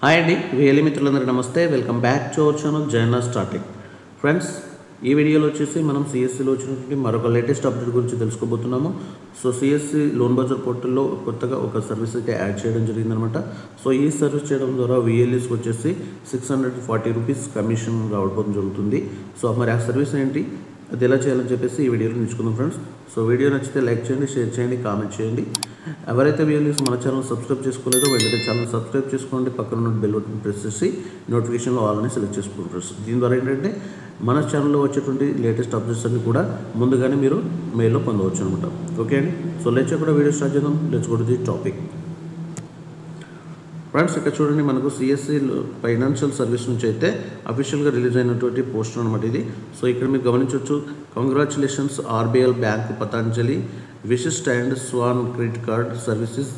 Hi అండి, వేలి మిత్రులందరికీ నమస్తే. Welcome back to our channel జైనా starting. Friends, ఈ వీడియోలో వచ్చేసి మనం సిఎస్సిలో వచ్చినటువంటి మరొక లేటెస్ట్ అప్డేట్ గురించి తెలుసుకోబోతున్నాము. సో సిఎస్సి లోన్ బజార్ పోర్టల్లో కొత్తగా ఒక సర్వీస్ అయితే యాడ్ చేయడం జరిగిందనమాట. సో ఈ సర్వీస్ చేయడం ద్వారా విఎల్ఎస్కి వచ్చేసి 640 రూపీస్ కమిషన్ రావడం జరుగుతుంది. సో మరి ఆ సర్వీస్ ఏంటి, అది ఎలా చేయాలని చెప్పేసి ఈ వీడియోలో నేర్చుకుందాం ఫ్రెండ్స్. సో వీడియో నచ్చితే లైక్ చేయండి, షేర్ చేయండి, కామెంట్ చేయండి. ఎవరైతే వీడియోస్ మన ఛానల్ సబ్స్క్రైబ్ చేసుకోలేదో వెంటనే ఛానల్ సబ్స్క్రైబ్ చేసుకోండి. పక్కన ఉన్న బెల్ బటన్ ప్రెస్ చేసి నోటిఫికేషన్లో ఆల్ని సెలెక్ట్ చేసుకోండి ఫ్రెండ్స్. దీని ద్వారా ఏంటంటే మన ఛానల్లో వచ్చేటువంటి లేటెస్ట్ అప్డేట్స్ అన్ని కూడా ముందుగానే మీరు మెయిల్లో పొందవచ్చు అనమాట. ఓకే అండి. సో లెట్స్ కూడా వీడియో స్టార్ట్ చేద్దాం. Let's go to the topic. Friends, ఇక్కడ చూడండి, మనకు సిఎస్సి ఫైనాన్షియల్ సర్వీస్ నుంచి అయితే అఫీషియల్గా రిలీజ్ అయినటువంటి పోస్టర్ అనమాట ఇది. సో ఇక్కడ మీరు గమనించవచ్చు, congratulations RBL bank Patanjali Vishisht and Swan credit card services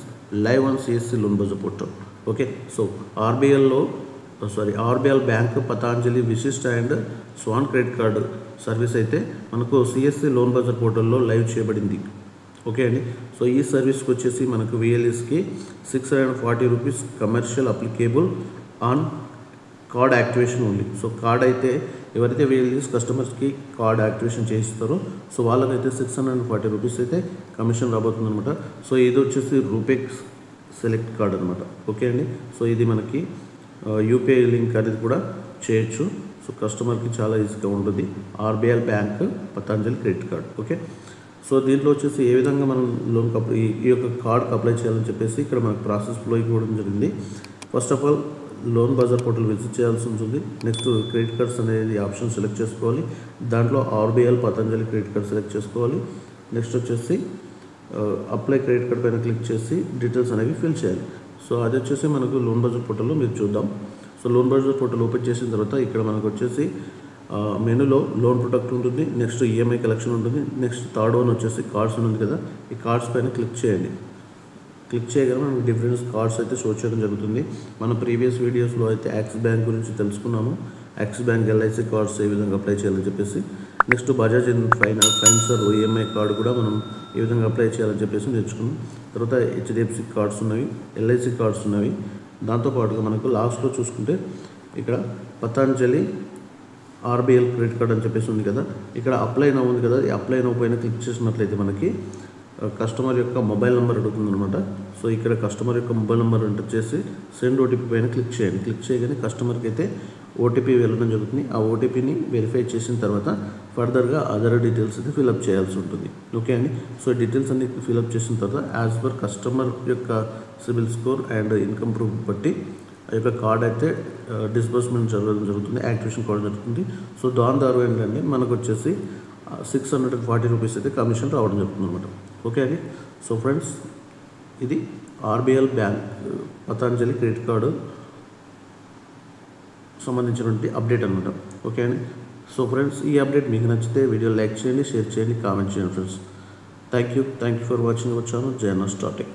live on CSC loan Bazar portal. Okay, so RBL bank Patanjali Vishisht and Swan credit card service అయితే మనకు సిఎస్సి లోన్ బజార్ పోర్టల్లో లైవ్ చేయబడింది. ఓకే అండి. సో ఈ సర్వీస్కి వచ్చేసి మనకు విఎల్ఎస్కి 640 rupees commercial applicable on card activation only. So card అయితే ఎవరైతే విఎల్ఎస్ కస్టమర్స్కి కార్డ్ యాక్టివేషన్ చేయిస్తారో సో వాళ్ళకైతే 640 రూపీస్ అయితే కమిషన్ రాబోతుంది అనమాట. సో ఇది వచ్చేసి రూపేక్స్ సెలెక్ట్ కార్డ్ అనమాట. ఓకే అండి. సో ఇది మనకి యూపీఐ లింక్ అనేది కూడా చేయొచ్చు. సో కస్టమర్కి చాలా ఈజీగా ఉంటుంది. RBL bank Patanjali credit card. Okay. So దీంట్లో వచ్చేసి ఏ విధంగా మనం లోన్కి ఈ యొక్క కార్డ్కి అప్లై చేయాలని చెప్పేసి ఇక్కడ మనకు ప్రాసెస్ ఫ్లో ఇవ్వడం జరిగింది. First of all Loan Bazar portal visit చేయాల్సి ఉంటుంది. నెక్స్ట్ క్రెడిట్ కార్డ్స్ అనేది ఆప్షన్ సెలెక్ట్ చేసుకోవాలి. దాంట్లో RBL Patanjali credit card select చేసుకోవాలి. నెక్స్ట్ వచ్చేసి అప్లై క్రెడిట్ కార్డ్ పైన క్లిక్ చేసి డీటెయిల్స్ అనేవి ఫిల్ చేయాలి. సో అది వచ్చేసి మనకు లోన్ బజార్ పోర్టల్లో మీరు చూద్దాం. So Loan Bazar portal open చేసిన తర్వాత ఇక్కడ మనకు వచ్చేసి మెనూలో లోన్ ప్రొడక్ట్ ఉంటుంది. నెక్స్ట్ ఈఎంఐ కలెక్షన్ ఉంటుంది. నెక్స్ట్ థర్డ్ వన్ వచ్చేసి కార్డ్స్ ఉంటుంది కదా, ఈ కార్డ్స్ పైన క్లిక్ చేయండి. క్లిక్ చేయగానే మనకు డిఫరెంట్ కార్డ్స్ అయితే షో చేయడం జరుగుతుంది. మన ప్రీవియస్ వీడియోస్లో అయితే యాక్సిస్ బ్యాంక్ గురించి తెలుసుకున్నాము. యాక్సిస్ బ్యాంక్ ఎల్ఐసి కార్డ్స్ ఏ విధంగా అప్లై చేయాలని చెప్పేసి. Next Bajaj financer EMI card కూడా మనం ఏ విధంగా అప్లై చేయాలని చెప్పేసి నేర్చుకున్నాం. తర్వాత హెచ్డిఎఫ్సి కార్డ్స్ ఉన్నవి, ఎల్ఐసి కార్డ్స్ ఉన్నవి. దాంతోపాటుగా మనకు లాస్ట్లో చూసుకుంటే ఇక్కడ పతంజలి ఆర్బిఎల్ క్రెడిట్ కార్డ్ అని చెప్పేసి ఉంది కదా, ఇక్కడ అప్లై నౌ ఉంది కదా, ఈ అప్లై నౌ పైన క్లిక్ చేసినట్లయితే మనకి కస్టమర్ యొక్క మొబైల్ నెంబర్ అడుగుతుంది అనమాట. సో ఇక్కడ కస్టమర్ యొక్క మొబైల్ నెంబర్ ఎంటర్ చేసి సెండ్ ఓటీపీ పైన క్లిక్ చేయండి. క్లిక్ చేయగానే కస్టమర్కి అయితే ఓటీపీ వెళ్ళడం జరుగుతుంది. ఆ ఓటీపీని వెరిఫై చేసిన తర్వాత ఫర్దర్గా అదర్ డీటెయిల్స్ అయితే ఫిల్అప్ చేయాల్సి ఉంటుంది. ఓకే అండి. సో డీటెయిల్స్ అన్ని ఫిల్అప్ చేసిన తర్వాత యాజ్ పర్ కస్టమర్ యొక్క CIBIL score and income proof బట్టి ఆ యొక్క కార్డ్ అయితే డిస్బర్స్మెంట్ జరుగుతుంది, యాక్టివేషన్ కార్డ్ జరుగుతుంది. సో దాని ద్వారా ఏంటంటే మనకు వచ్చేసి 640 రూపీస్ అయితే కమిషన్ రావడం జరుగుతుంది అనమాట. ఓకే అండి. సో ఫ్రెండ్స్, ఇది RBL bank Patanjali credit card సంబంధించినటువంటి అప్డేట్ అనమాట. ఓకే అండి. సో ఫ్రెండ్స్, ఈ అప్డేట్ మీకు నచ్చితే వీడియో లైక్ చేయండి, షేర్ చేయండి, కామెంట్ చేయండి friends. Thank you for watching our channel జైనా starting.